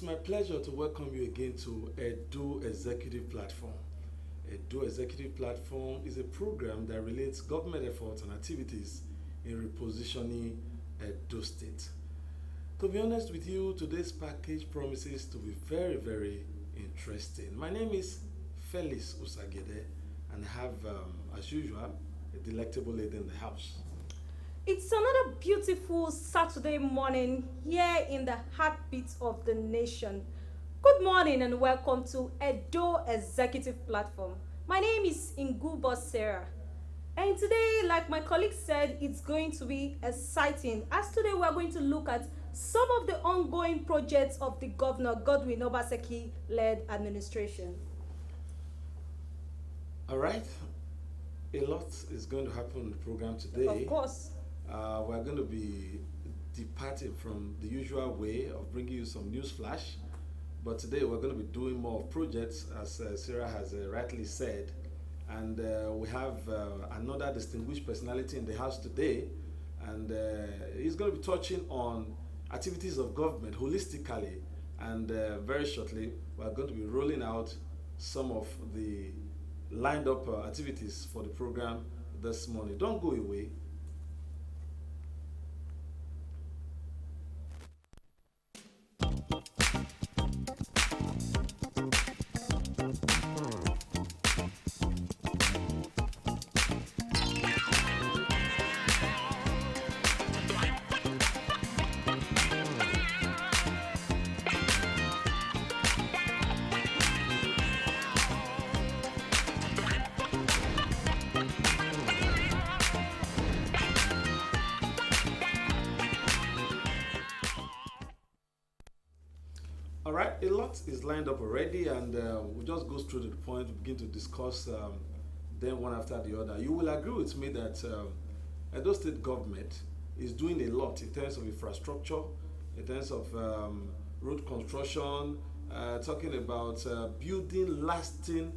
my pleasure to welcome you again to Edo Executive Platform. Edo Executive Platform is a program that relates government efforts and activities in repositioning Edo State. To be honest with you, today's package promises to be very, very interesting. My name is Felix Usagede, and I have, as usual, a delectable lady in the house. It's another beautiful Saturday morning here in the heartbeat of the nation. Good morning and welcome to Edo Executive Platform. My name is Ingubo Sarah. And today, like my colleague said, it's going to be exciting. As today we are going to look at some of the ongoing projects of the Governor Godwin Obaseki led administration. All right, a lot is going to happen in the program today. Of course. We're going to be departing from the usual way of bringing you some news flash, but today we're going to be doing more projects, as Sarah has rightly said. And we have another distinguished personality in the house today, and he's going to be touching on activities of government holistically. And very shortly, we're going to be rolling out some of the lined up activities for the program this morning. Don't go away. All right, a lot is lined up already, and we'll just go straight to the point. We begin to discuss them one after the other. You will agree with me that Edo State government is doing a lot in terms of infrastructure, in terms of road construction, talking about building lasting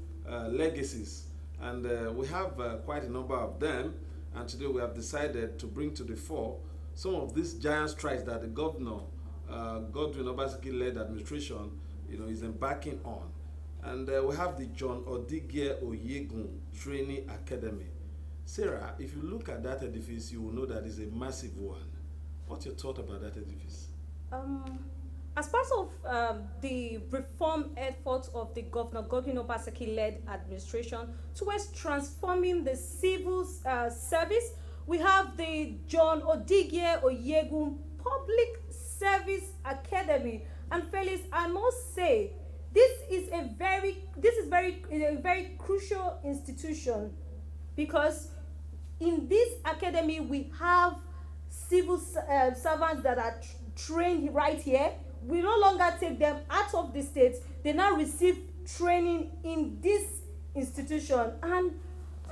legacies. And we have quite a number of them. And today we have decided to bring to the fore some of these giant strides that the governor Godwin Obaseki-led administration, is embarking on. And we have the John Odigie Oyegun Training Academy. Sarah, if you look at that edifice, you will know that it's a massive one. What's your thought about that edifice? As part of the reform efforts of the Governor Godwin Obaseki-led administration towards transforming the civil service, we have the John Odigie Oyegun Public Service Academy. And Felix, I must say, this is a very crucial institution, because in this academy we have civil servants that are trained right here. We no longer take them out of the state. They now receive training in this institution. And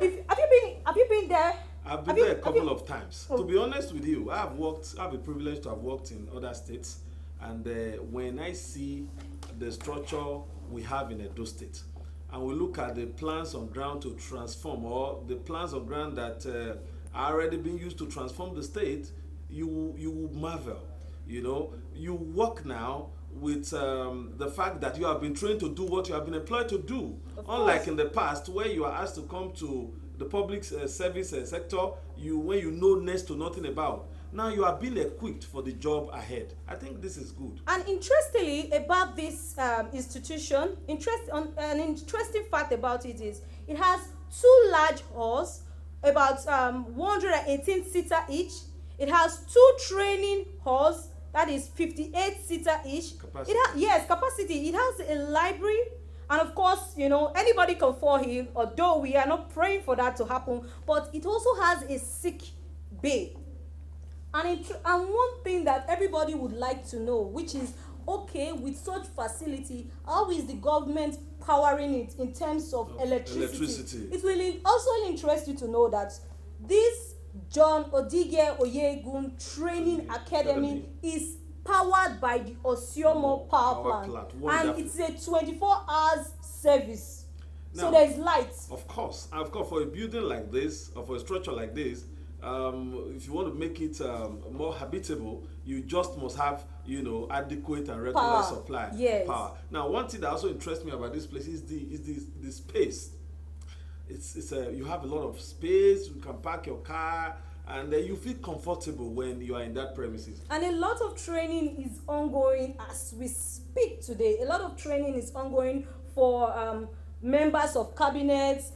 have you been there? I've been there a couple of times. To be honest with you, I have a privilege to have worked in other states, and when I see the structure we have in Edo State, and we look at the plans on ground to transform, or the plans on ground that are already being used to transform the state, you will marvel. You work now with the fact that you have been trained to do what you have been employed to do. Unlike in the past, where you are asked to come to the public service sector, when you know next to nothing about. Now you are being equipped for the job ahead. I think this is good. And interestingly about this institution, an interesting fact about it is it has two large halls, about 118-seater each. It has two training halls, that is 58-seater each. Capacity. Capacity. It has a library. And of course, anybody can fall in, although we are not praying for that to happen, but it also has a sick bay. And one thing that everybody would like to know, which is, okay, with such facility, how is the government powering it in terms of electricity? It will also interest you to know that this John Odigie Oyegun Training Academy is powered by the Osiomo power plant. And it's a 24 hours service. Now, so there's light. Of course, for a building like this, or for a structure like this, if you want to make it more habitable, you just must have, adequate and regular Power. supply of Yes. power. Now, one thing that also interests me about this place is the space. It's you have a lot of space. You can park your car, and you feel comfortable when you are in that premises. And a lot of training is ongoing as we speak today. A lot of training is ongoing for members of cabinets,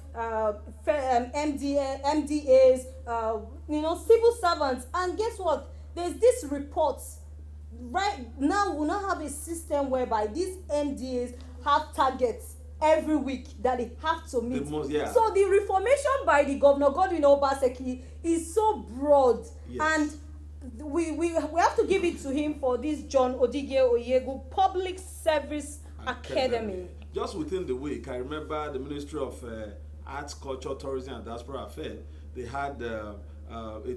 MDAs, civil servants. And guess what? There's this report. Right now, we now have a system whereby these MDAs have targets every week that they have to meet. Yeah. So the reformation by the governor Godwin Obaseki is so broad. Yes. And we have to give it to him for this John Odige Oyegu Public Service Academy. Just within the week, I remember the Ministry of Arts, Culture, Tourism and Diaspora Affairs, they had a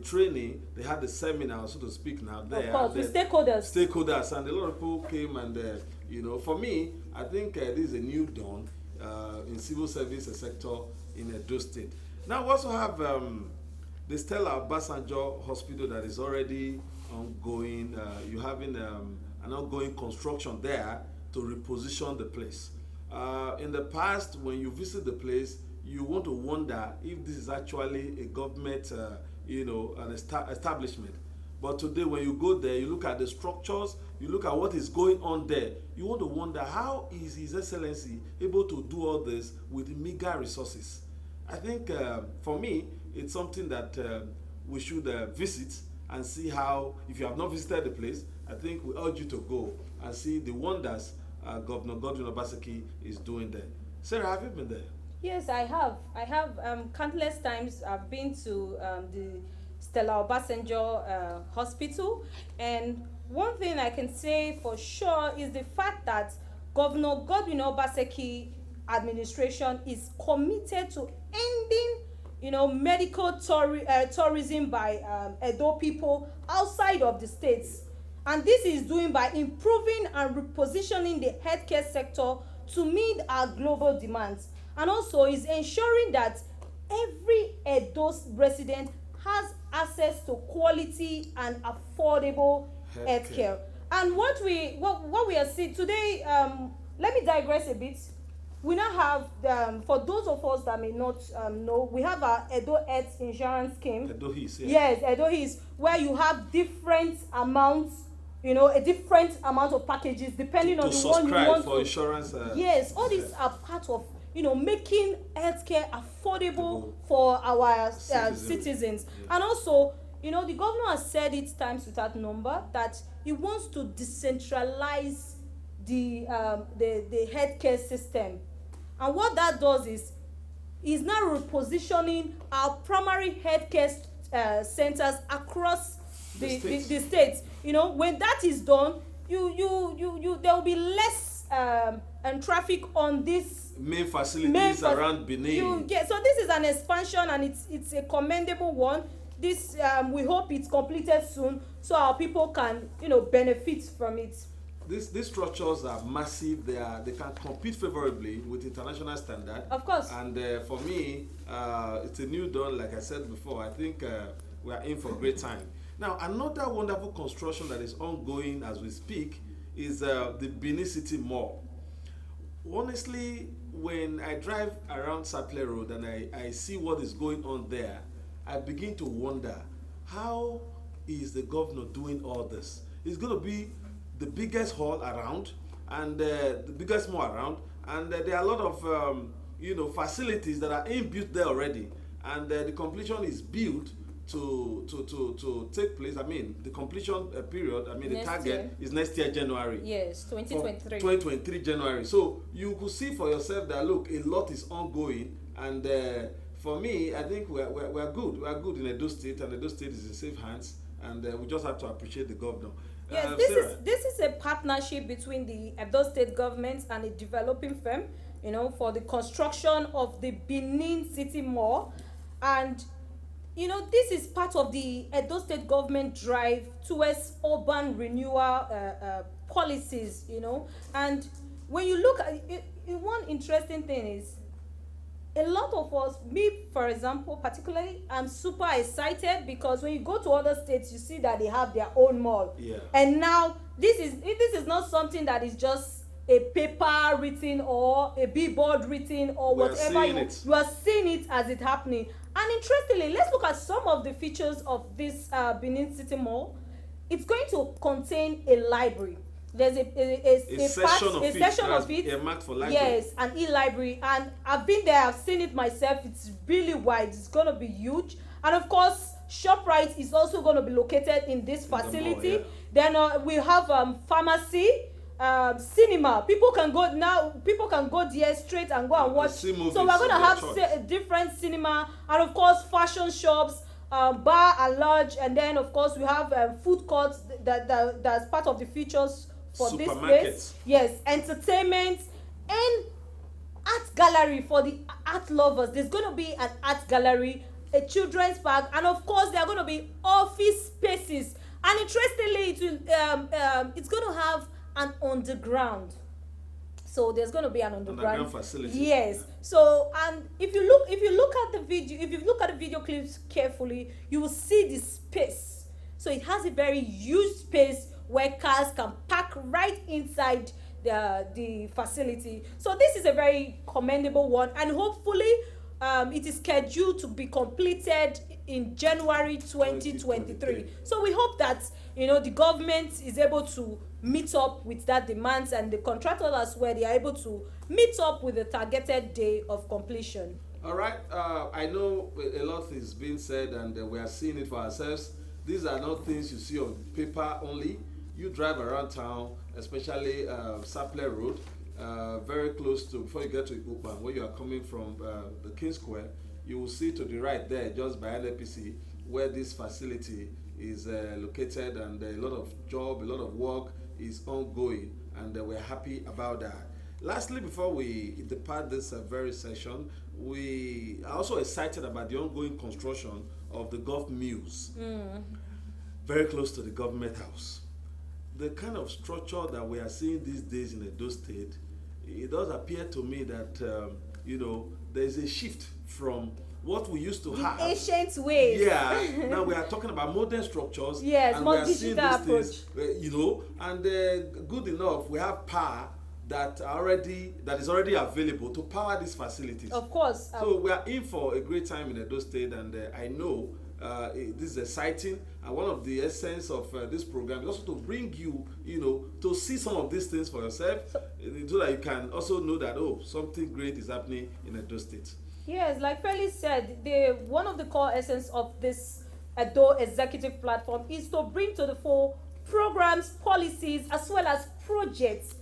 training, they had a seminar, so to speak, now there. Of course, with stakeholders. Stakeholders, and a lot of people came, and for me, I think this is a new dawn in civil service sector in Edo State. Now we also have the Stella Obasanjo Hospital that is already ongoing. You're having an ongoing construction there to reposition the place. In the past, when you visit the place, you want to wonder if this is actually a government, an establishment. But today, when you go there, you look at the structures, you look at what is going on there, you want to wonder how is His Excellency able to do all this with meager resources. I think for me, it's something that we should visit and see how, if you have not visited the place, I think we urge you to go and see the wonders Governor Godwin Obaseki is doing there. Sarah, have you been there? Yes, I have. Countless times I've been to the Stella Obasanjo Hospital, and one thing I can say for sure is the fact that Governor Godwin Obaseki administration is committed to ending, medical tourism by Edo people outside of the states, and this is doing by improving and repositioning the healthcare sector to meet our global demands, and also is ensuring that every Edo resident has access to quality and affordable healthcare. And what we are seeing today, let me digress a bit. We now have, for those of us that may not know, we have our Edo Health Insurance Scheme. Edo His, yeah. Yes, Edo His, where you have different amounts, a different amount of packages depending on the one you want for insurance. Yes, all these are part of making healthcare affordable for our citizens. Yeah. And also, the governor has said it times without number that he wants to decentralize the healthcare system. And what that does is now repositioning our primary healthcare centers across the states. When that is done, there will be less and traffic on this main facilities around Benin. So this is an expansion, and it's a commendable one. This we hope it's completed soon, so our people can benefit from it. These structures are massive. They can compete favorably with international standard. Of course. And for me, it's a new dawn. Like I said before, I think we are in for a great time. Now, another wonderful construction that is ongoing as we speak is the Benin City Mall. Honestly, when I drive around Saple Road and I see what is going on there, I begin to wonder, how is the governor doing all this? It's going to be the biggest hall around, and the biggest mall around, and there are a lot of facilities that are inbuilt there already, and the completion is built to take place. I mean, the completion period, the target is next year January. Yes, 2023. 2023 January. So you could see for yourself that look, a lot is ongoing, and for me, I think we're good. We are good in Edo State, and Edo State is in safe hands, and we just have to appreciate the governor. Yes, this is a partnership between the Edo State government and a developing firm, for the construction of the Benin City Mall, and this is part of the Edo State government drive towards urban renewal policies, and when you look at it, one interesting thing is a lot of us, me for example particularly, I'm super excited because when you go to other states you see that they have their own mall. Yeah. And now this is not something that is just a paper written or a billboard written or We are whatever. seeing it. You are seeing it as it happening. And interestingly, let's look at some of the features of this Benin City Mall. It's going to contain a library. There's A section of it. A marked for library. Yes, an e-library, and I've been there. I've seen it myself. It's really wide. It's going to be huge, and of course, ShopRite is also going to be located in this facility. The mall, yeah. Then we have pharmacy, cinema. People can go now. People can go there straight and go and watch. So we're going to have a different cinema, and of course, fashion shops. Bar and lodge, and then of course we have food courts that's part of the features for this place. Yes, entertainment and art gallery for the art lovers. There's going to be an art gallery, a children's park, and of course there are going to be office spaces. And interestingly, it's going to have an underground. So there's going to be an underground facility. Yes. So, and if you look at the video clips carefully, you will see the space. So it has a very huge space where cars can park right inside the facility. So this is a very commendable one, and hopefully it is scheduled to be completed in January 2023. So we hope that the government is able to meet up with that demands, and the contractors as well, they are able to meet up with the targeted day of completion. All right. I know a lot is being said, and we are seeing it for ourselves. These are not things you see on paper only. You drive around town, especially Sapler Road, very close to, before you get to Ewanta, where you are coming from the King Square, you will see to the right there, just by NPC, where this facility is located, and a lot of job, a lot of work is ongoing, and we're happy about that. Lastly, before we depart this very session, we are also excited about the ongoing construction of the Golf Mills, very close to the government house. The kind of structure that we are seeing these days in Edo State, it does appear to me that there is a shift from what we used to have. Ancient ways. Yeah. Now we are talking about modern structures. Yes, and more we are seeing digital these approach. things, and good enough, we have power that is already available to power these facilities. Of course. So we are in for a great time in Edo State, and I know this is exciting, and one of the essence of this program is also to bring you, to see some of these things for yourself, so that you can also know that something great is happening in Edo State. Yes, like Felix said, one of the core essence of this Edo Executive Platform is to bring to the fore programs, policies, as well as projects,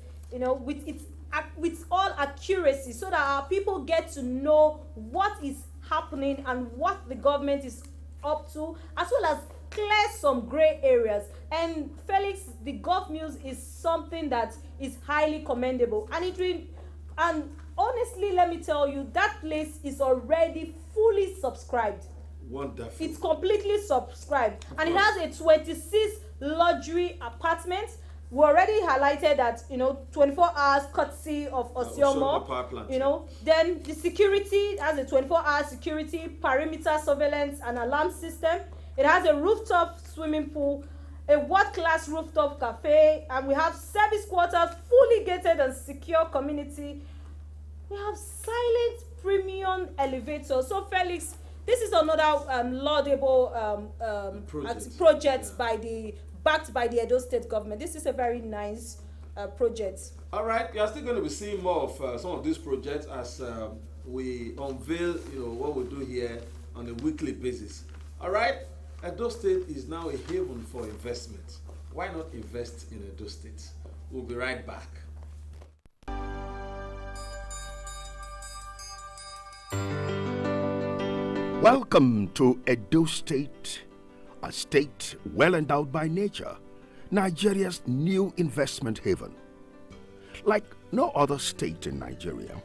with all accuracy, so that our people get to know what is happening and what the government is up to, as well as clear some gray areas. And Felix, the Golf Mills is something that is highly commendable, and honestly, let me tell you, that place is already fully subscribed. Wonderful. It's completely subscribed, and it has a 26 luxury apartments. We already highlighted that 24 hours courtesy of Osiomo. Power plant. Then the security has a 24-hour security, perimeter surveillance, and alarm system. It has a rooftop swimming pool, a world-class rooftop cafe, and we have service quarters, fully gated and secure community. We have silent premium elevators. So Felix, this is another laudable project backed by the Edo State government. This is a very nice project. All right, you are still going to be seeing more of some of these projects as we unveil, what we do here on a weekly basis. All right, Edo State is now a haven for investment. Why not invest in Edo State? We'll be right back. Welcome to Edo State, a state well endowed by nature, Nigeria's new investment haven. Like no other state in Nigeria,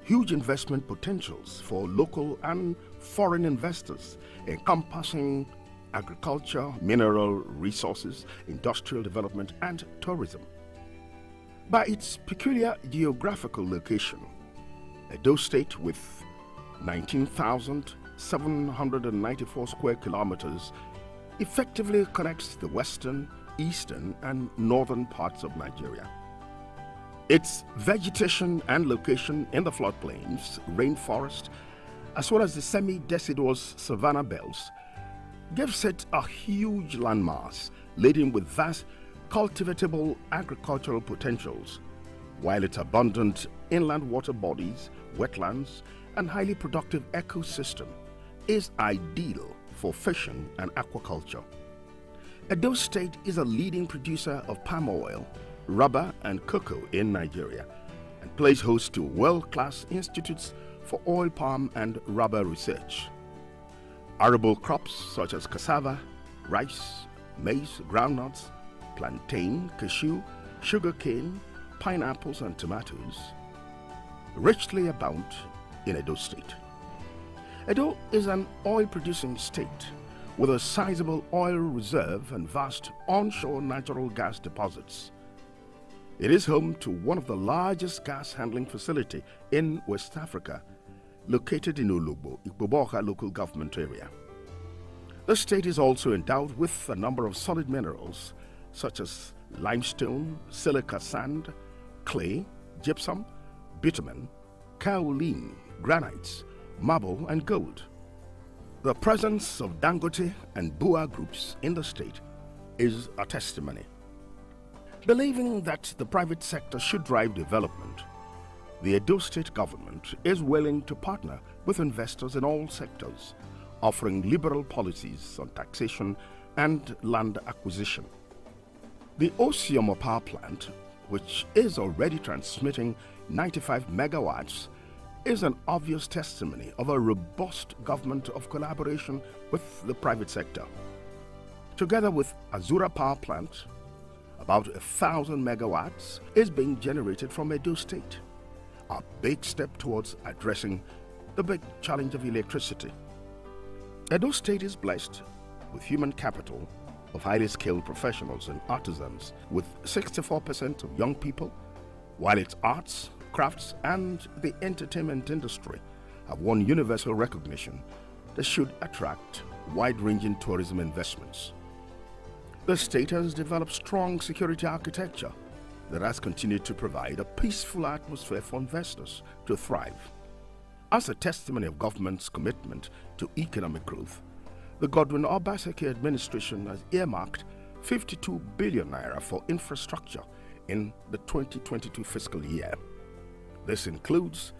huge investment potentials for local and foreign investors, encompassing agriculture, mineral resources, industrial development, and tourism. By its peculiar geographical location, Edo State, with 19,794 square kilometers, effectively connects the western, eastern, and northern parts of Nigeria. Its vegetation and location in the floodplains, rainforest, as well as the semi-deciduous savanna belts, gives it a huge landmass laden with vast cultivatable agricultural potentials, while its abundant inland water bodies, wetlands, and highly productive ecosystem is ideal for fishing and aquaculture. Edo State is a leading producer of palm oil, rubber, and cocoa in Nigeria, and plays host to world-class institutes for oil palm and rubber research. Arable crops such as cassava, rice, maize, groundnuts, plantain, cashew, sugarcane, pineapples, and tomatoes richly abound in Edo State. Edo is an oil-producing state with a sizable oil reserve and vast onshore natural gas deposits. It is home to one of the largest gas handling facility in West Africa, located in Ologbo, Ikpoboka local government area. The state is also endowed with a number of solid minerals such as limestone, silica sand, clay, gypsum, bitumen, kaolin, granites, marble, and gold. The presence of Dangote and Bua groups in the state is a testimony. Believing that the private sector should drive development, the Edo State government is willing to partner with investors in all sectors, offering liberal policies on taxation and land acquisition. The Osiomo power plant, which is already transmitting 95 megawatts, is an obvious testimony of a robust government of collaboration with the private sector. Together with Azura power plant, about 1,000 megawatts is being generated from Edo State, a big step towards addressing the big challenge of electricity. Edo State is blessed with human capital of highly skilled professionals and artisans, with 64% of young people, while its arts, crafts, and the entertainment industry have won universal recognition that should attract wide-ranging tourism investments. The state has developed strong security architecture that has continued to provide a peaceful atmosphere for investors to thrive. As a testimony of government's commitment to economic growth, the Godwin Obaseki administration has earmarked 52 billion naira for infrastructure in the 2022 fiscal year. This includes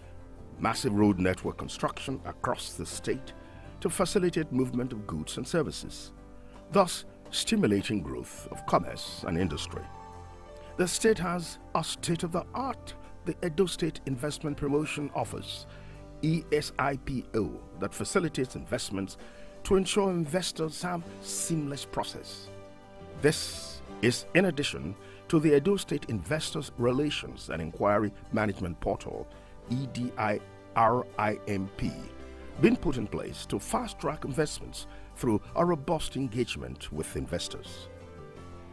massive road network construction across the state to facilitate movement of goods and services, thus stimulating growth of commerce and industry. The state has a state-of-the-art, the Edo State Investment Promotion Office, ESIPO, that facilitates investments to ensure investors have seamless process. This is in addition to the Edo State Investors Relations and Inquiry Management Portal, EDIRIMP, being put in place to fast-track investments through a robust engagement with investors.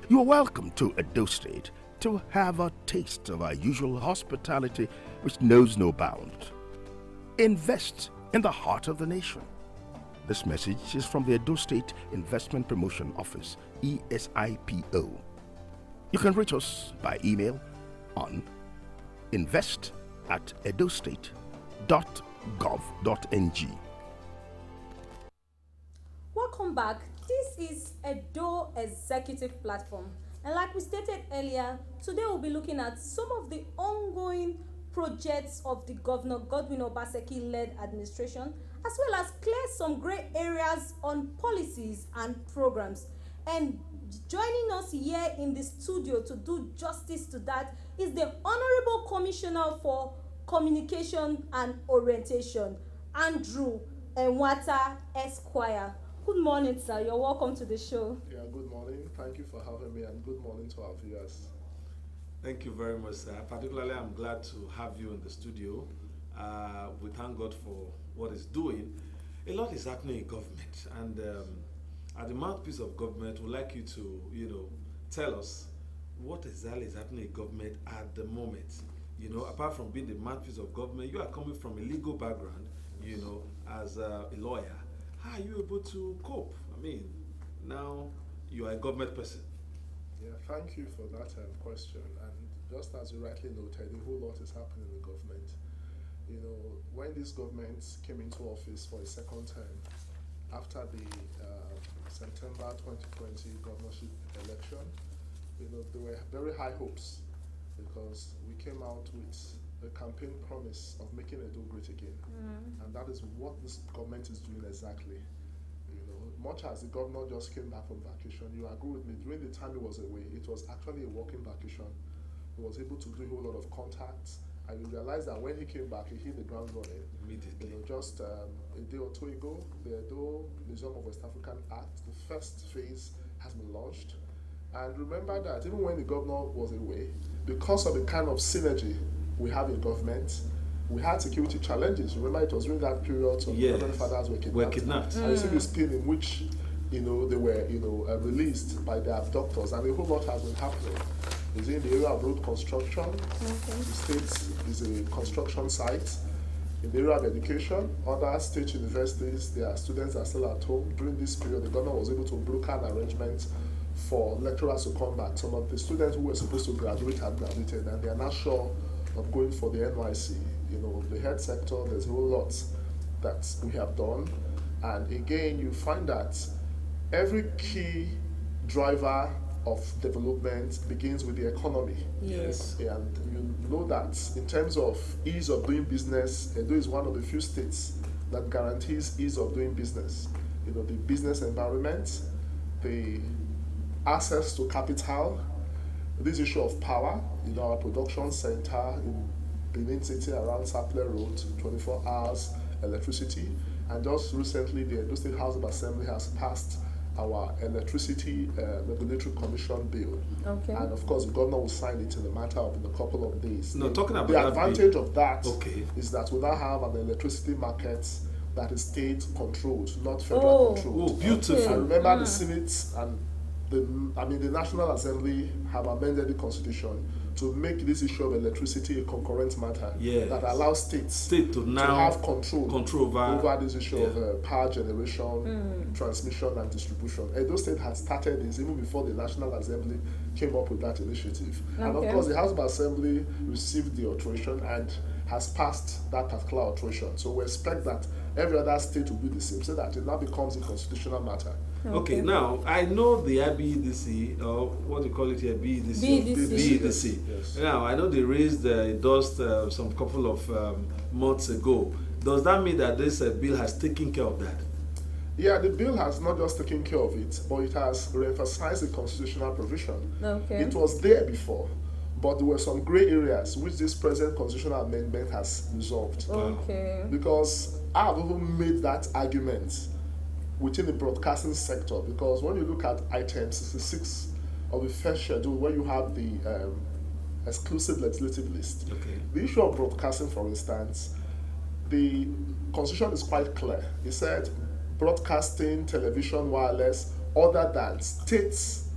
You are welcome to Edo State to have a taste of our usual hospitality which knows no bound. Invest in the heart of the nation. This message is from the Edo State Investment Promotion Office, ESIPO. You can reach us by email on invest@edostate.gov.ng. Welcome back. This is Edo Executive Platform. And like we stated earlier, today we'll be looking at some of the ongoing projects of the Governor Godwin Obaseki-led administration, as well as clear some grey areas on policies and programs. And joining us here in the studio to do justice to that is the Honorable Commissioner for Communication and Orientation, Andrew Ewanta Esquire. Good morning, sir. You're welcome to the show. Yeah, good morning. Thank you for having me, and good morning to our viewers. Thank you very much, sir. Particularly, I'm glad to have you in the studio. We thank God for what He's doing. A lot is happening in government, and at the mouthpiece of government, we'd like you to, tell us what exactly is happening in government at the moment. You know, apart from being the mouthpiece of government, you are coming from a legal background, you know, as a lawyer. How are you able to cope? I mean, now you are a government person. Yeah, thank you for that question. And just as you rightly noted, a whole lot is happening in the government. You know, when this government came into office for a second term, after the September 2020 governorship election, you know, there were very high hopes because we came out with a campaign promise of making Edo great again. And that is what this government is doing exactly. You know, much as the governor just came back from vacation, you agree with me, during the time he was away, it was actually a working vacation. He was able to do a whole lot of contacts, and you realize that when he came back, he hit the ground running. Immediately. You know, just a day or two ago, the Edo Museum of West African Art, the first phase has been launched. And remember that even when the governor was away, because of the kind of synergy we have in government, we had security challenges. Remember, it was during that period some Yes. reverend fathers were kidnapped. Were kidnapped. And you see this scene in which, you know, they were, you know, released by their abductors, and a whole lot has been happening. Is in the area of road construction. The state is a construction site. In the area of education, other state universities, their students are still at home. During this period, the governor was able to broker an arrangement for lecturers to come back. Some of the students who were supposed to graduate had graduated, and they are not sure of going for the NYC. You know, the health sector, there's a whole lot that we have done. And again, you find that every key driver of development begins with the economy. Yes. And you know that in terms of ease of doing business, Edo is one of the few states that guarantees ease of doing business. You know, the business environment, the access to capital, this issue of power, you know, our production center in Benin City around Sapler Road, 24 hours electricity. And just recently, the Edo State House of Assembly has passed our electricity regulatory commission bill. Okay. And of course, the governor will sign it in a matter of in a couple of days. No, talking about the that advantage bill. of that Okay. is that we now have an electricity market that is state controlled, not federal controlled. Oh, beautiful. I remember the Senate and the National Assembly have amended the Constitution to make this issue of electricity a concurrent matter Yes. that allows states To now have control over this issue of power generation, transmission, and distribution. Edo State had started this even before the National Assembly came up with that initiative. And of Okay. course, the House of Assembly received the alteration and has passed that particular alteration. So we expect that every other state will do the same, so that it now becomes a constitutional matter. Okay, now I know the IBEDC, or what do you call it here, BEDC? BEDC. BEDC. Yes. Now I know they raised the dust some couple of months ago. Does that mean that this bill has taken care of that? Yeah, the bill has not just taken care of it, but it has re-emphasized the constitutional provision. Okay. It was there before, but there were some gray areas which this present constitutional amendment has resolved. Okay. Because I have even made that argument within the broadcasting sector, because when you look at item 66 of the first schedule, where you have the exclusive legislative list, Okay. the issue of broadcasting, for instance, the constitution is quite clear. It said broadcasting, television, wireless, other than states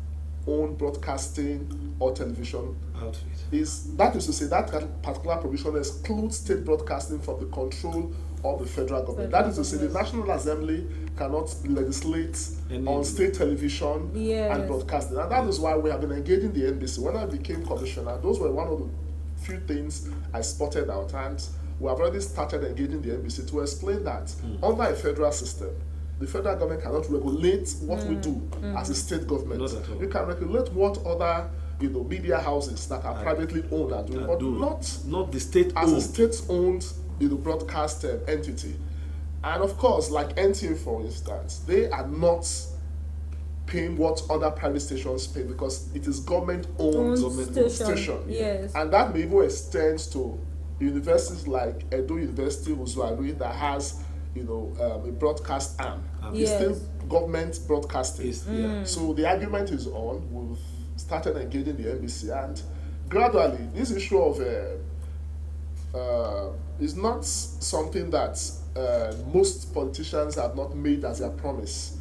own broadcasting or television Outfit. that is to say that particular provision excludes state broadcasting from the control of the federal government. That is to say the National Assembly cannot legislate on state television and broadcasting. And that is why we have been engaging the NBC. When I became commissioner, those were one of the few things I spotted out, and we have already started engaging the NBC to explain that under a federal system, the federal government cannot regulate what we do as a state government. Not at all. You can regulate what other media houses that are privately owned are doing, but not the state as a owned. state-owned broadcast entity. And of course, like NTA, for instance, they are not paying what other private stations pay because it is government-owned station. Yes. And that may even extend to universities like Edo University Uzuari that has a broadcast arm. It's still government broadcasting. So the argument is on. We've started engaging the NBC, and gradually this issue of is not something that most politicians have not made as their promise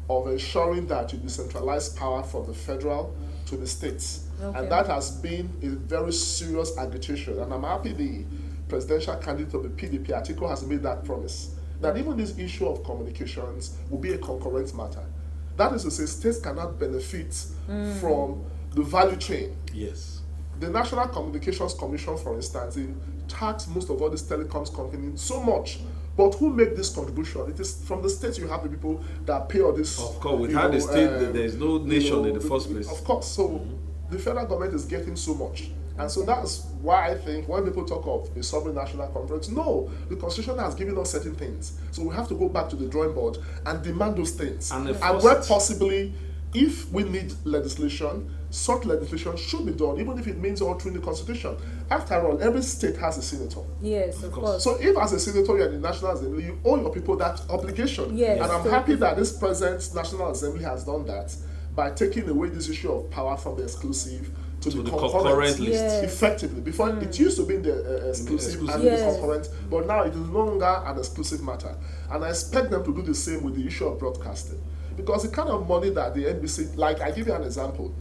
of ensuring that you decentralize power from the federal to the states. Okay. And that has been a very serious agitation. And I'm happy the presidential candidate of the PDP, Atiku, has made that promise. That even this issue of communications will be a concurrent matter. That is to say, states cannot benefit from the value chain. Yes. The National Communications Commission, for instance, they tax most of all these telecoms companies so much. But who make this contribution? It is from the states. You have the people that pay all this. Of course, without the state, there is no nation in the first place. Of course. So the federal government is getting so much. And so that's why I think when people talk of a sovereign national conference, no, the Constitution has given us certain things. So we have to go back to the drawing board and demand those things. And where possibly, if we need legislation, such legislation should be done, even if it means altering the Constitution. After all, every state has a senator. Yes, of course. So if as a senator you're in the National Assembly, you owe your people that obligation. Yes. And I'm happy that this present National Assembly has done that by taking away this issue of power from the exclusive to the concurrent list. Yes. Effectively. Before it used to be the exclusive and the concurrent, but now it is no longer an exclusive matter. And I expect them to do the same with the issue of broadcasting. Because the kind of money that the NBC, like I give you an example,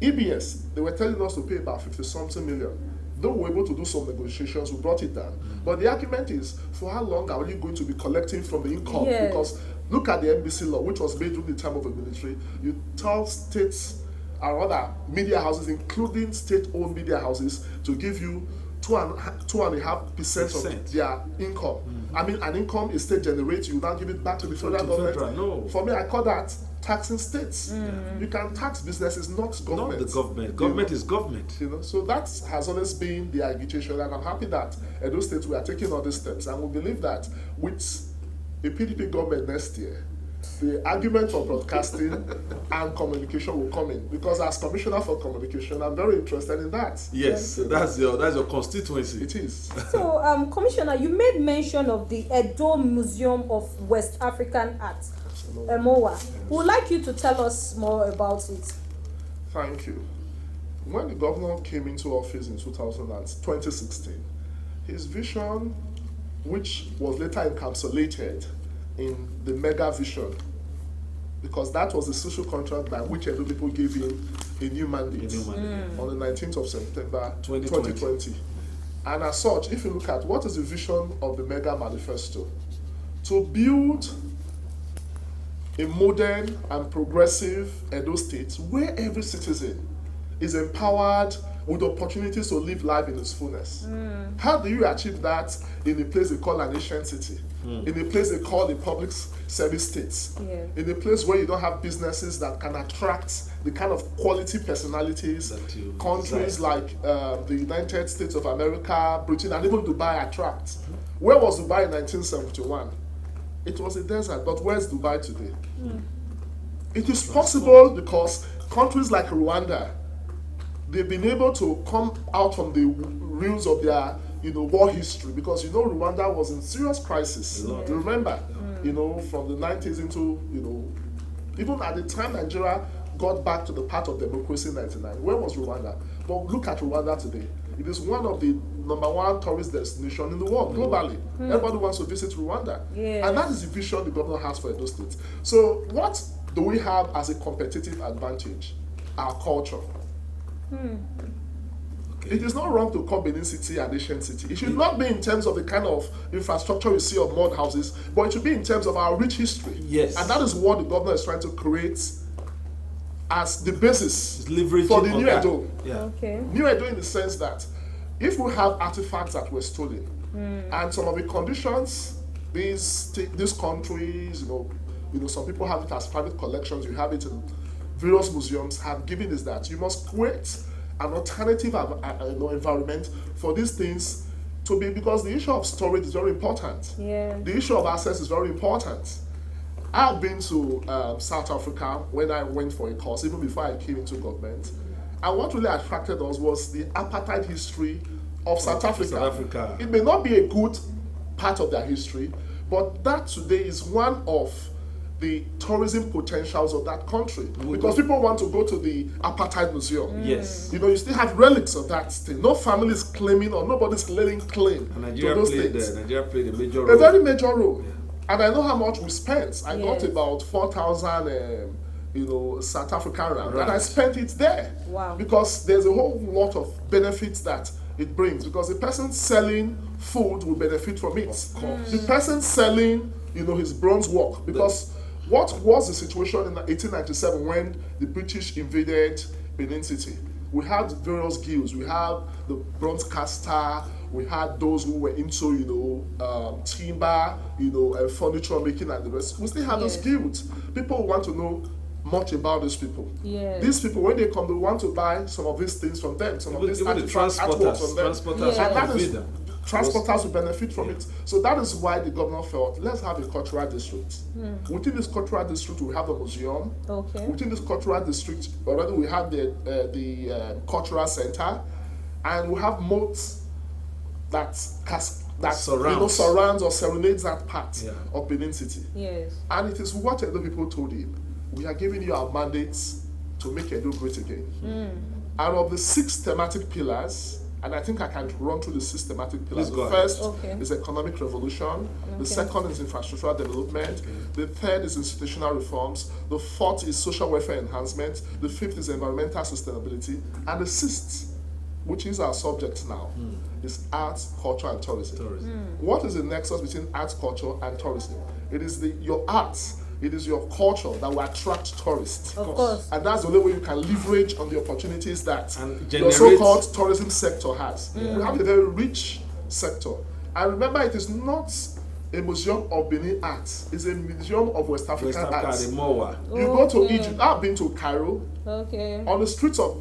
EBS, they were telling us to pay about 50-something million. Though we were able to do some negotiations, we brought it down. But the argument is, for how long are you going to be collecting from the income? Yes. Because look at the NBC law, which was made during the time of the military. You tell states or other media houses, including state-owned media houses, to give you 2.5% of their income. I mean, an income is state generates, you now give it back to the federal government. No. For me, I call that taxing states. You can tax businesses, not government. Not the government. Government is government. You know, so that has always been the agitation, and I'm happy that Edo State we are taking all these steps, and we believe that with a PDP government next year, the argument for broadcasting and communication will come in, because as Commissioner for Communication, I'm very interested in that. Yes, that's your constituency. It is. So, Commissioner, you made mention of the Edo Museum of West African Art, EMOWA. We would like you to tell us more about it. Thank you. When the governor came into office in 2016, his vision, which was later encapsulated in the mega vision, because that was the social contract by which Edo people gave him a new mandate on the 19th of September 2020. And as such, if you look at what is the vision of the mega manifesto, to build a modern and progressive Edo State where every citizen is empowered with opportunities to live life in its fullness. How do you achieve that in a place they call an ancient city? In a place they call a public service state? In a place where you don't have businesses that can attract the kind of quality personalities countries like the United States of America, Britain, and even Dubai attract? Where was Dubai in 1971? It was a desert, but where's Dubai today? It is possible because countries like Rwanda, they've been able to come out from the ruins of their war history, because Rwanda was in serious crisis. You remember, from the 90s into, even at the time Nigeria got back to the path of democracy in 99. Where was Rwanda? But look at Rwanda today. It is one of the #1 tourist destination in the world globally. Everybody wants to visit Rwanda. And that is the vision the governor has for Edo State. So what do we have as a competitive advantage? Our culture. It is not wrong to call Benin City an ancient city. It should not be in terms of the kind of infrastructure we see of mud houses, but it should be in terms of our rich history. Yes. And that is what the governor is trying to create as the basis for the new Edo. New Edo in the sense that if we have artifacts that were stolen, and some of the conditions these countries, some people have it as private collections, you have it in various museums, have given is that you must create an alternative environment for these things to be, because the issue of storage is very important. The issue of access is very important. I've been to South Africa when I went for a course, even before I came into government. And what really attracted us was the apartheid history of South Africa. It may not be a good part of their history, but that today is one of the tourism potentials of that country, because people want to go to the apartheid museum. Yes. You still have relics of that thing. No family is claiming, or nobody's laying claim to those things. Nigeria played a major role. A very major role. And I know how much we spent. I got about 4,000 South African rand, Right. and I spent it there. Wow. Because there's a whole lot of benefits that it brings. Because the person selling food will benefit from it. Of course. The person selling, his bronze work. Because what was the situation in 1897 when the British invaded Benin City? We had various guilds. We had the bronze caster. We had those who were into, timber, furniture making and the rest. We still have those Yes. guilds. People want to know much about these people. Yes. These people, when they come, they want to buy some of these things from them, some of these Even the artifacts, artworks from them. transporters Yeah. And that feed is, them. transporters will benefit from it. So that is why the governor felt, let's have a cultural district. Within this cultural district, we have a museum. Okay. Within this cultural district, already we have the cultural center, and we have moats that surrounds or serenades that part Yeah. of Benin City. Yes. And it is what Edo people told him. We are giving you our mandates to make Edo great again. Out of the 6 thematic pillars, and I think I can run through the 6 thematic pillars. Please go The ahead. first Okay. is economic revolution. The second is infrastructural development. The third is institutional reforms. The fourth is social welfare enhancement. The fifth is environmental sustainability. And the sixth, which is our subject now, is arts, culture, and tourism. What is the nexus between arts, culture, and tourism? It is your arts, it is your culture that will attract tourists. Of course. And that's the only way you can leverage on the opportunities that And your generate- so-called tourism sector has. We have a very rich sector. And remember, it is not a museum of Benin arts, it's a museum of West African West Africa, arts. the Moa. You go to Okay. Egypt, I've been to Cairo. Okay. On the streets of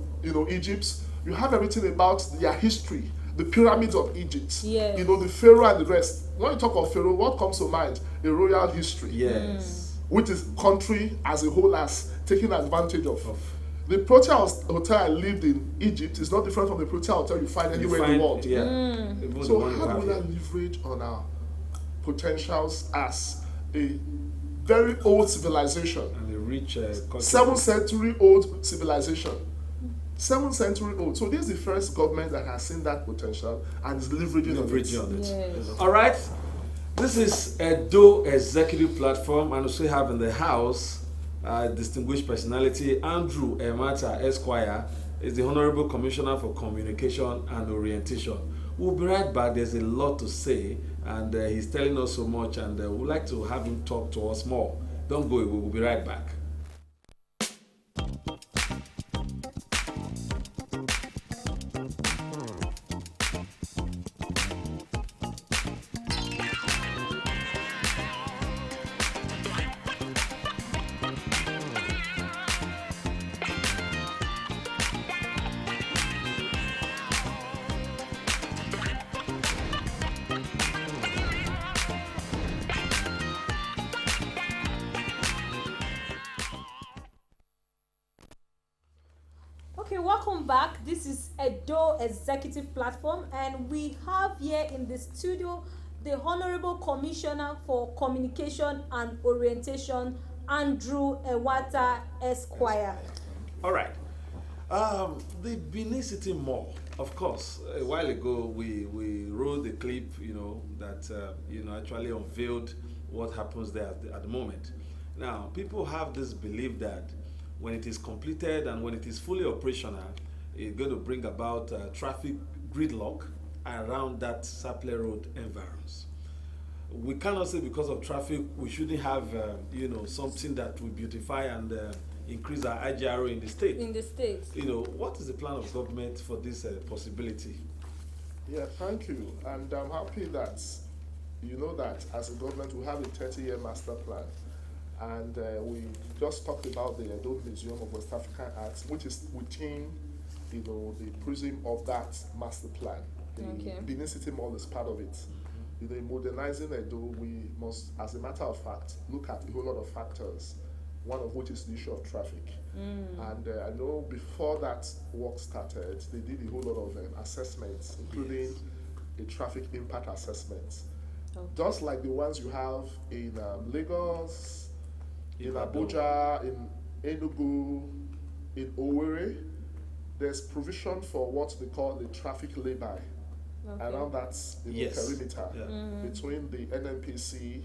Egypt, you have everything about their history, the pyramids of Egypt, Yes. the Pharaoh and the rest. When you talk of Pharaoh, what comes to mind? A royal history, Yes. which is country as a whole has taken advantage of. The Protea Hotel I lived in Egypt is not different from the Protea Hotel you find anywhere in the world. Yeah. Even the So one you how have do we here. leverage on our potentials as a very old civilization? And the rich culture. 7th century old civilization. 7th century old. So this is the first government that has seen that potential and is leveraging on Leverage it. on it. Yes. All right. This is Edo Executive Platform, and we still have in the house distinguished personality Andrew Ewanta Esquire is the Honorable Commissioner for Communication and Orientation. We'll be right back. There's a lot to say, and he's telling us so much, and we'd like to have him talk to us more. Don't go away. We'll be right back. Okay, welcome back. This is Edo Executive Platform, and we have here in the studio the Honorable Commissioner for Communication and Orientation, Andrew Ewanta Esquire. All right. The Benin City Mall, of course, a while ago we rolled the clip, that actually unveiled what happens there at the moment. Now, people have this belief that when it is completed and when it is fully operational, it's going to bring about traffic gridlock around that Saple Road environs. We cannot say because of traffic we shouldn't have something that will beautify and increase our IGRO in the state. In the States. What is the plan of government for this possibility? Yeah, thank you. And I'm happy that that as a government we have a 30-year master plan. And we just talked about the Edo Museum of West African Arts, which is within, the prism of that master plan. The Okay. Benin City Mall is part of it. In modernizing Edo, we must, as a matter of fact, look at a whole lot of factors. One of which is the issue of traffic. And I know before that work started, they did a whole lot of assessments, including a traffic impact assessment. Okay. Just like the ones you have in Lagos, in Ibadan. Abuja, in Enugu, in Owerri, there's provision for what they call the traffic lay-by Okay. around that Yes. perimeter Yeah. between the NNPC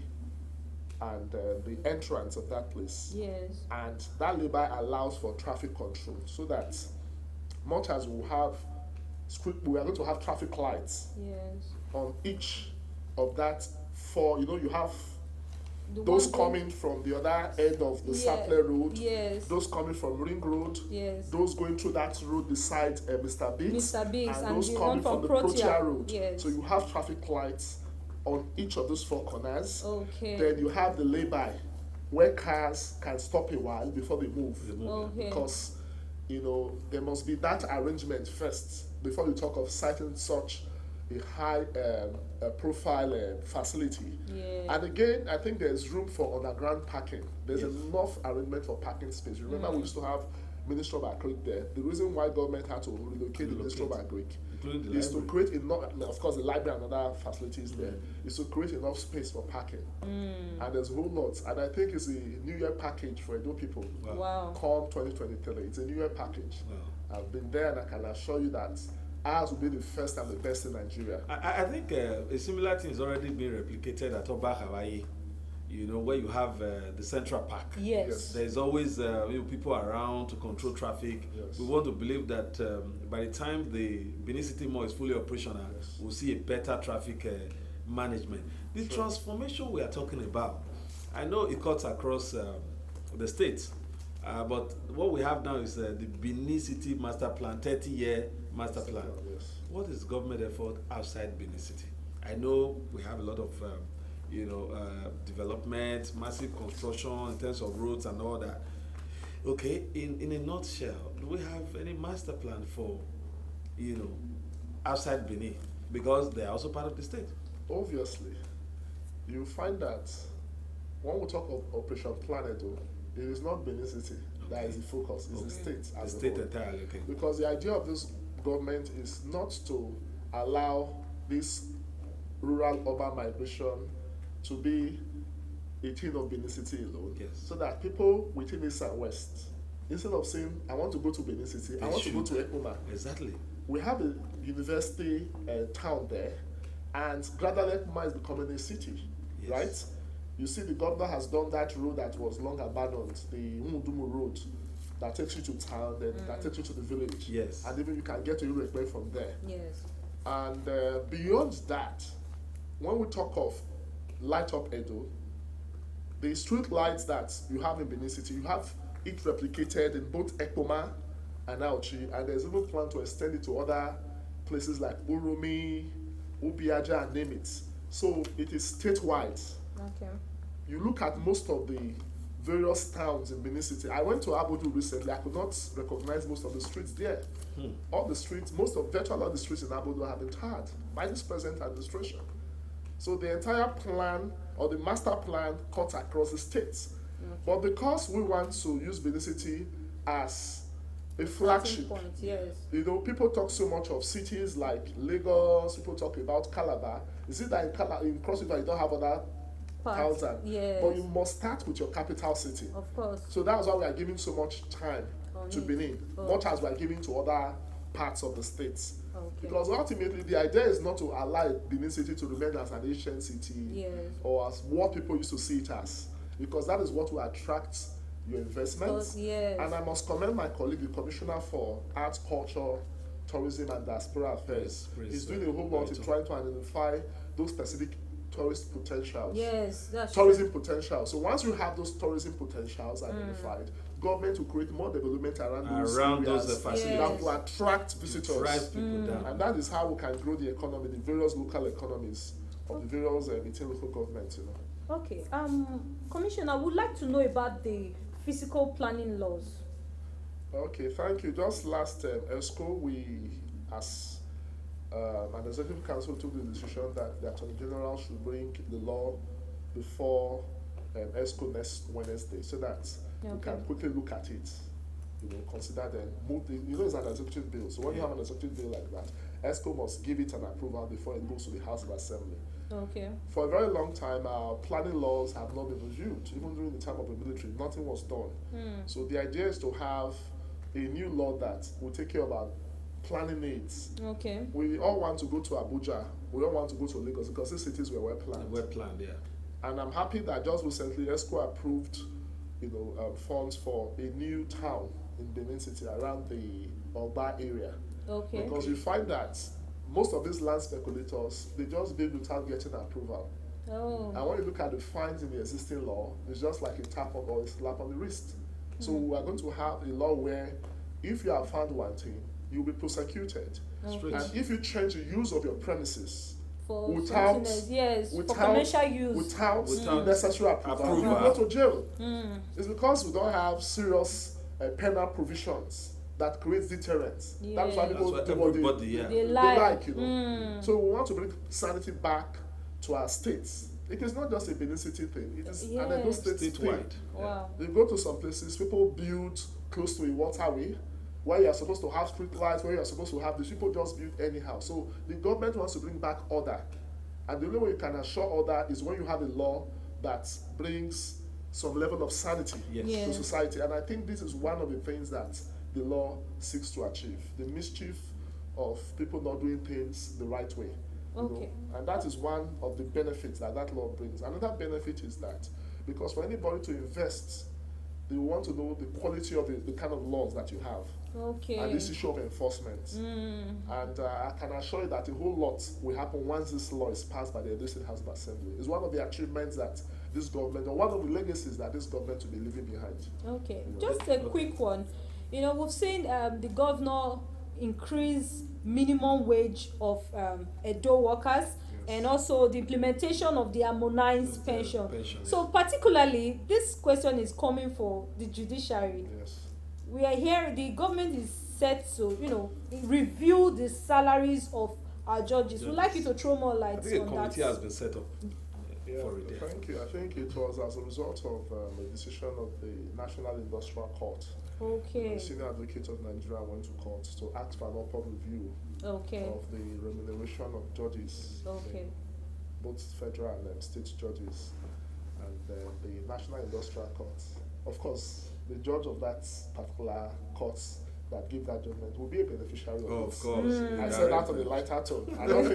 and the entrance of that place. Yes. And that lay-by allows for traffic control, so that much as we are going to have traffic lights Yes. on each of that four. You have The those one coming from the other end of the Yeah. Sackler Road, Yes. those coming from Ring Road, Yes. those going through that road beside Mr. Biggs, Mr. Biggs, and and those the coming one from from the Protea. Protea Road. Yes. So you have traffic lights on each of those four corners. Okay. Then you have the lay-by, where cars can stop a while before they move. Okay. Because there must be that arrangement first before you talk of citing such a high profile facility. Yeah. And again, I think there's room for underground parking. There's enough arrangement for parking space. Remember, we used to have Ministry of Agric there. The reason why government had to relocate the Ministry of Agric is to create enough, of course, the library and other facilities there, is to create enough space for parking. And there's a whole lot. And I think it's a New Year package for Edo people. Wow. Come 2023. It's a New Year package. Wow. I've been there, and I can assure you that ours will be the first and the best in Nigeria. I think a similar thing is already being replicated at Oba Hawaii, where you have the Central Park. Yes. There's always people around to control traffic. Yes. We want to believe that by the time the Benin City Mall is fully operational, we'll see a better traffic management. The transformation we are talking about, I know it cuts across the states, but what we have now is the Benin City Master Plan, 30-year Master Plan. Yes. What is government effort outside Benin City? I know we have a lot of development, massive construction in terms of roads and all that. Okay, in a nutshell, do we have any master plan for, outside Benin? Because they are also part of the state. Obviously, you find that when we talk of Operation Planet, it is not Benin City that is the focus, it's the state as The a state whole. entirely, okay. Because the idea of this government is not to allow this rural-urban migration to be a thing of Benin City alone. Yes. So that people within East and West, instead of saying, I want to go to Benin City, I want to go to Ekuma. Exactly. We have a university town there, and gradually Ekuma is becoming a city, Yes. right? You see, the governor has done that road that was long abandoned, the Umudumu road, that takes you to town, then that takes you to the village. Yes. And even you can get to Urekwe from there. Yes. And beyond that, when we talk of light up Edo, the street lights that you have in Benin City, you have it replicated in both Ekpoma and Auchi, and there's even plan to extend it to other places like Urumi, Ubiaja, and name it. So it is statewide. Okay. You look at most of the various towns in Benin City. I went to Abudu recently. I could not recognize most of the streets there. All the streets, virtually all the streets in Abudu have been tarred by this present administration. So the entire plan or the master plan cuts across the states. But because we want to use Benin City as a flagship, Point, yes. people talk so much of cities like Lagos, people talk about Calabar. Is it that in Cross River you don't have other towns? Yes. But you must start with your capital city. Of course. So that's why we are giving so much time to Benin, much as we are giving to other parts of the states. Okay. Because ultimately, the idea is not to allow Benin City to remain as an ancient city Yes. or as what people used to see it as, because that is what will attract your investments. Yes. And I must commend my colleague, the Commissioner for Arts, Culture, Tourism and Diaspora Affairs. Yes, He's please, doing a whole lot in right. trying to identify those specific tourist potentials. Yes, that's Tourism potential. So once you have those tourism potentials identified, government will create more development around those areas facilities. that will attract visitors. Drive people down. And that is how we can grow the economy, the various local economies of the various local governments. Okay. Commissioner, I would like to know about the physical planning laws. Okay, thank you. Just last ESCO, we, as an executive council, took the decision that the Attorney General should bring the law before ESCO next Wednesday, so that we can quickly look at it, consider them, move the, it's an executive bill. So when you have an executive bill like that, ESCO must give it an approval before it goes to the House of Assembly. Okay. For a very long time, our planning laws have not been reviewed. Even during the time of the military, nothing was done. So the idea is to have a new law that will take care of our planning needs. Okay. We all want to go to Abuja. We all want to go to Lagos because these cities were well planned. Well planned, yeah. And I'm happy that just recently ESCO approved, funds for a new town in Benin City around the Oba area. Okay. Because you find that most of these land speculators, they just build without getting approval. Oh. And when you look at the fines in the existing law, it's just like a tap on or a slap on the wrist. So we are going to have a law where if you are found wanting, you'll be prosecuted. Okay. And if you change the use of your premises For without, for commercial use. without necessary approval, you go to jail. It's because we don't have serious penal provisions that creates deterrence. That's why people That's do what what everybody, They they like. like, So we want to bring sanity back to our states. It is not just a Benin City thing. It is an Edo State thing. statewide. Wow. You go to some places, people build close to a waterway where you are supposed to have street lights, where you are supposed to have this. People just build anyhow. So the government wants to bring back order. And the only way you can assure order is when you have a law that brings some level of sanity Yes. to society. And I think this is one of the things that the law seeks to achieve. The mischief of people not doing things the right way. Okay. And that is one of the benefits that law brings. Another benefit is that because for anybody to invest, they want to know the quality of the kind of laws that you have. Okay. And this issue of enforcement. And I can assure you that a whole lot will happen once this law is passed by the Edo State House of Assembly. It's one of the achievements that this government, or one of the legacies that this government will be leaving behind. Okay. Just a quick one. We've seen the governor increase minimum wage of Edo workers, and also the implementation of the harmonized pension. So particularly, this question is coming for the judiciary. Yes. We are here, the government is set to, review the salaries of our judges. We'd like you to throw more light I think a on committee that. has been set up for it. Thank you. I think it was as a result of a decision of the National Industrial Court. Okay. The Senior Advocate of Nigeria went to court to ask for an upward review Okay. of the remuneration of judges, Okay. both federal and state judges, and the National Industrial Court. Of course, the judge of that particular court that give that judgment will be a beneficiary of Of this. course. I said that on a lighter tone. I don't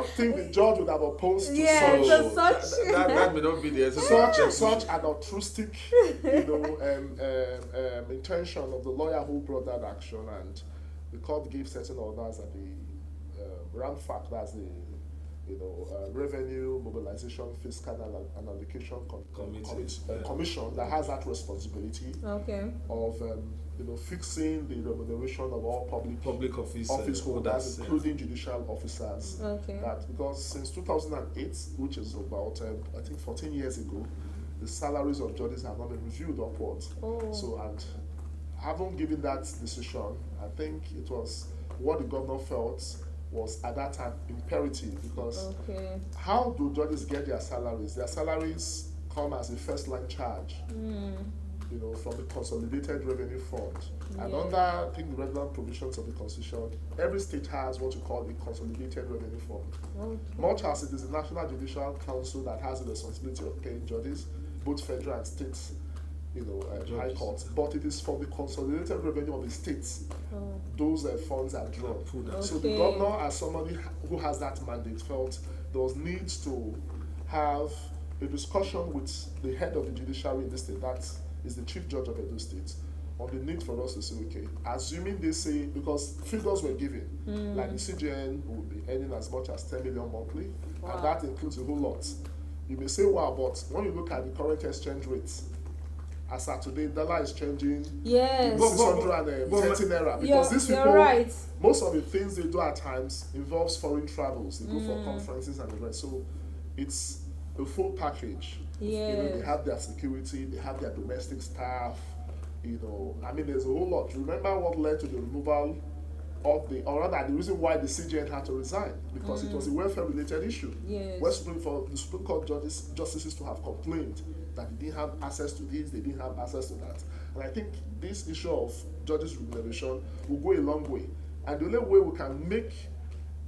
think the judge would have opposed to Yes, such so That may not be the essence. such an altruistic, intention of the lawyer who brought that action, and the court gave certain orders at the RAMFAC, that's the Revenue Mobilization Fiscal and Allocation Commission that has that responsibility Okay. of fixing the remuneration of all public office holders, including judicial officers. Okay. That because since 2008, which is about I think 14 years ago, the salaries of judges have not been reviewed upwards. Oh. So, and having given that decision, I think it was what the governor felt was at that time imperative, because Okay. how do judges get their salaries? Their salaries come as a first line charge, from the Consolidated Revenue Fund. And Yeah. under, I think, the regular provisions of the Constitution, every state has what you call the Consolidated Revenue Fund. Okay. Much as it is the National Judicial Council that has the responsibility of paying judges, both federal and state, high courts, but it is from the consolidated revenue of the states. Oh. Those funds are drawn. So the Okay. governor, as somebody who has that mandate, felt there was need to have a discussion with the head of the judiciary in the state, that is the chief judge of Edo State, on the need for us to say, okay, assuming they say, because figures were given, like the CJN will be earning as much as 10 million monthly, Wow. and that includes a whole lot. You may say, wow, but when you look at the current exchange rates, as at today, dollar is changing Yes. 630 naira, because You're- these you're people, right. most of the things they do at times involves foreign travels. They go for conferences and the rest. So it's a full package. Yes. They have their security, they have their domestic staff. There's a whole lot. Remember what led to the removal of or rather, the reason why the CJN had to resign, because it was a welfare-related issue. Yes. Where the Supreme Court justices to have complained that they didn't have access to this, they didn't have access to that. And I think this issue of judges' remuneration will go a long way. And the only way we can make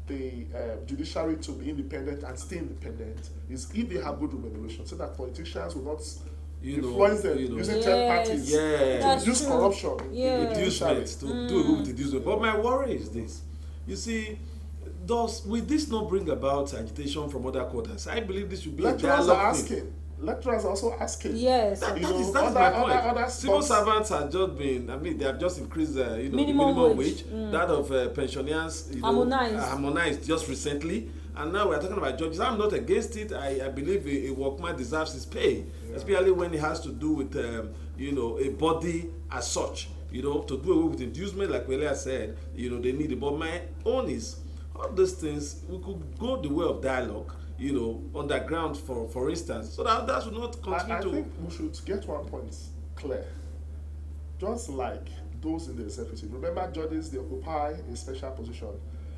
the judiciary to be independent and stay independent is if they have good remuneration, so that politicians will not influence them using third parties to reduce corruption in the judiciary. Reducement, to do away with the inducement. But my worry is this. You see, will this not bring about agitation from other quarters? I believe this should be a Lecturers are dialogue thing. asking. Lecturers are also asking. Yes. That, You that is know, that is my point. other Civil spots- servants have just been, I mean, they have just increased, the Minimum minimum wage. wage. That of pensioners, harmonized just recently. And now we're talking about judges. I'm not against it. I believe a workman deserves his pay, especially when it has to do with, a body as such. To do away with inducement, like Welia said, they need it. But my own is, all these things, we could go the way of dialogue, underground, for instance, so that should not continue I to. think we should get one point clear. Just like those in the executive, remember judges, they occupy a special position.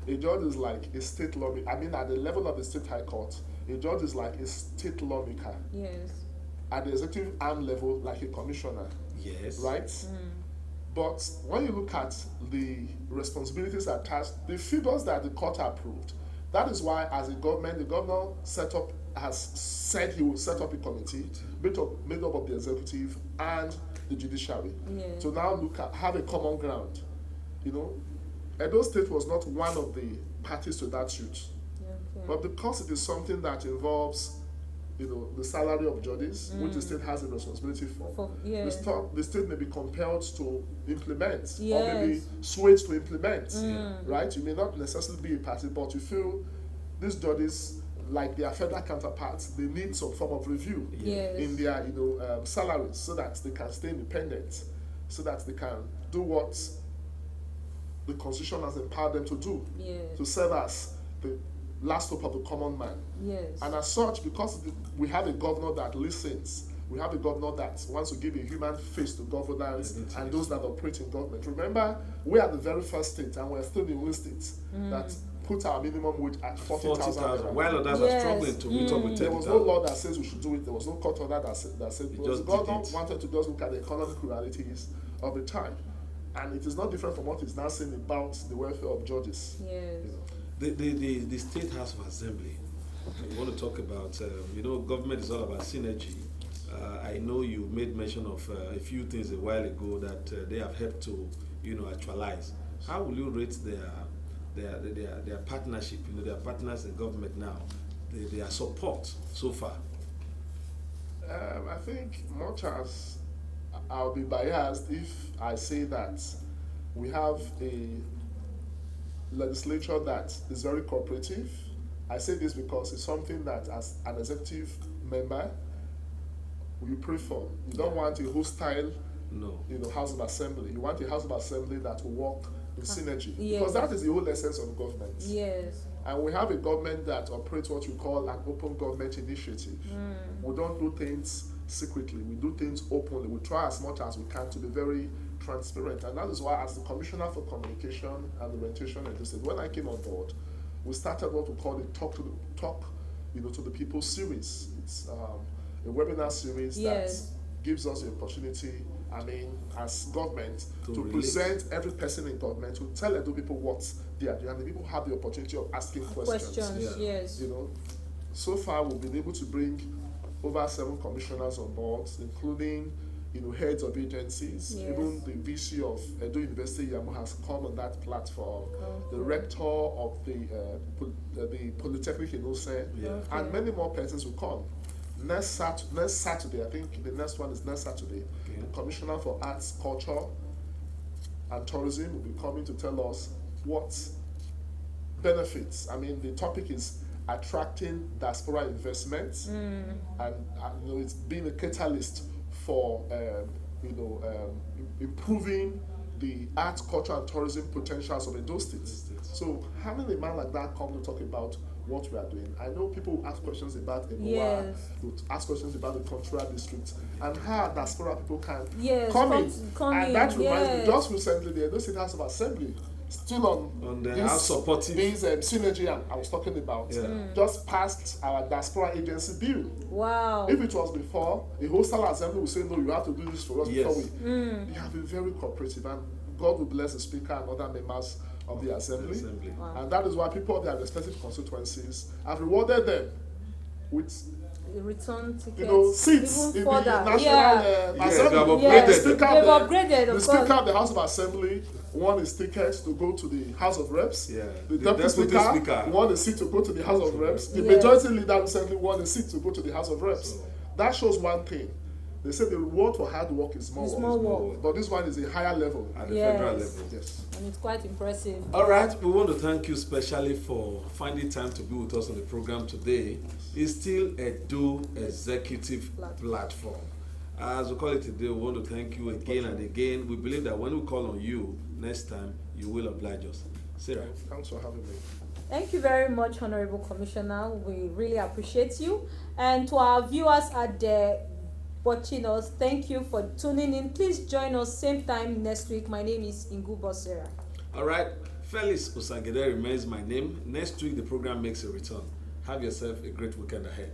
A judge is like a state lawmaker. I mean, at the level of the state high court, a judge is like a state lawmaker. Yes. At the executive arm level, like a commissioner. Yes. Right? But when you look at the responsibilities attached, the figures that the court approved, that is why, as a government, the governor has said he will set up a committee made up of the executive and the judiciary to now have a common ground. Edo State was not one of the parties to that suit, but because it is something that involves the salary of judges, which the state has a responsibility for. The state may be compelled to implement, or maybe swayed to implement, right? You may not necessarily be a party, but you feel these judges, like their federal counterparts, they need some form of review in their salaries, so that they can stay independent, so that they can do what the Constitution has empowered them to do, to serve as the last hope of the common man. And as such, because we have a governor that listens, we have a governor that wants to give a human face to governance and those that operate in government. Remember, we are the very first state, and we're still the only state that put our minimum wage at 40,000. While others are struggling to meet up with 10,000. There was no law that says we should do it. There was no court order that said the governor wanted to just look at the economic realities of the time. And it is not different from what is now saying about the welfare of judges. The State House of Assembly, we want to talk about, government is all about synergy. I know you made mention of a few things a while ago that they have helped to, actualize. How will you rate their partnership, their partners in government now, their support so far? I think much as I'll be biased if I say that we have a legislature that is very cooperative. I say this because it's something that, as an executive member, you pray for. You don't want a hostile, House of Assembly. You want a House of Assembly that will work in synergy, because that is the whole essence of government. And we have a government that operates what we call an open government initiative. We don't do things secretly. We do things openly. We try as much as we can to be very transparent, and that is why, as the Commissioner for Communication and Orientation and this, when I came on board, we started what we call the Talk to the People series. It's a webinar series that gives us the opportunity, as government, to present every person in government, to tell the people what they are doing, and the people have the opportunity of asking questions. So far, we've been able to bring over 7 commissioners on board, including heads of agencies. Even the VC of Edo University Yamu has come on that platform. The rector of the Polytechnic in Ose, and many more persons will come. Next Saturday, I think the next one is next Saturday. The Commissioner for Arts, Culture, and Tourism will be coming to tell us what benefits. The topic is attracting diaspora investments, and it's been a catalyst for improving the arts, culture, and tourism potentials of Edo State. So having a man like that come to talk about what we are doing, I know people will ask questions about Ebola, will ask questions about the cultural district, and how diaspora people can come in. And that reminds me, just recently, the Edo State House of Assembly, still on the supportive these synergy I was talking about, just passed our diaspora agency bill. Wow. If it was before, a hostile assembly would say, no, you have to do this for us before we. They have been very cooperative, and God will bless the speaker and other members of the assembly. Wow. And that is why people of their respective constituencies have rewarded them with return tickets. You know, seats even in further. the National Yeah. They have Assembly. upgraded. The Speaker They've of upgraded, the of Speaker course. of the House of Assembly won a ticket to go to the House of Reps. Yeah. The The Deputy Deputy Speaker Speaker won a seat to go to the House of Reps. The Yes. Majority Leader recently won a seat to go to the House of Reps. So- That shows one thing. They say the reward for hard work is more It's work. more more work. work. But this one is a higher level. At the Yes. federal level. Yes. And it's quite impressive. All right, we want to thank you specially for finding time to be with us on the program today. It's still Edo Executive Platform. As we call it today, we want to thank you again and again. We believe that when we call on you next time, you will oblige us. Sarah. Thanks for having me. Thank you very much, Honorable Commissioner. We really appreciate you. And to our viewers out there watching us, thank you for tuning in. Please join us same time next week. My name is Ingu Bosera. All right, Felix Osangede remains my name. Next week, the program makes a return. Have yourself a great weekend ahead.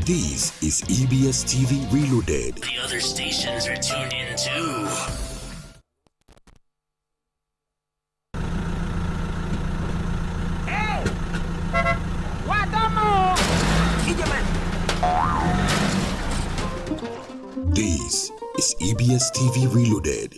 This is EBS TV Reloaded. The other stations are tuned in too. This is EBS TV Reloaded.